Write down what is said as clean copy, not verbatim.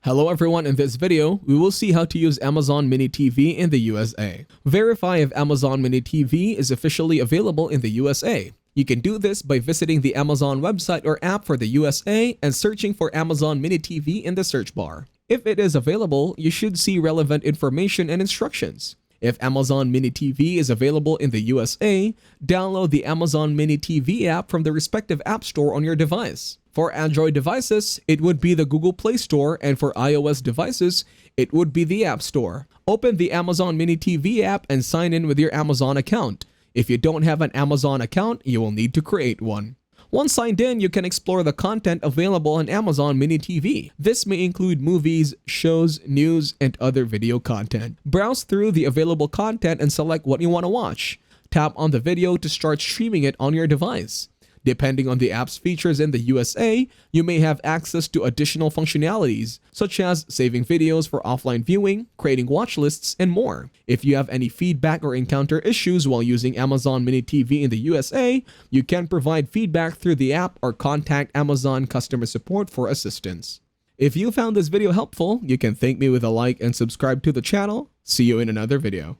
Hello everyone, in this video, we will see how to use Amazon Mini TV in the USA. Verify if Amazon Mini TV is officially available in the USA. You can do this by visiting the Amazon website or app for the USA and searching for Amazon Mini TV in the search bar. If it is available, you should see relevant information and instructions. If Amazon Mini TV is available in the USA, download the Amazon Mini TV app from the respective app store on your device. For Android devices, it would be the Google Play Store, and for iOS devices, it would be the App Store. Open the Amazon Mini TV app and sign in with your Amazon account. If you don't have an Amazon account, you will need to create one. Once signed in, you can explore the content available on Amazon Mini TV. This may include movies, shows, news, and other video content. Browse through the available content and select what you want to watch. Tap on the video to start streaming it on your device. Depending on the app's features in the USA, you may have access to additional functionalities, such as saving videos for offline viewing, creating watch lists, and more. If you have any feedback or encounter issues while using Amazon Mini TV in the USA, you can provide feedback through the app or contact Amazon customer support for assistance. If you found this video helpful, you can thank me with a like and subscribe to the channel. See you in another video.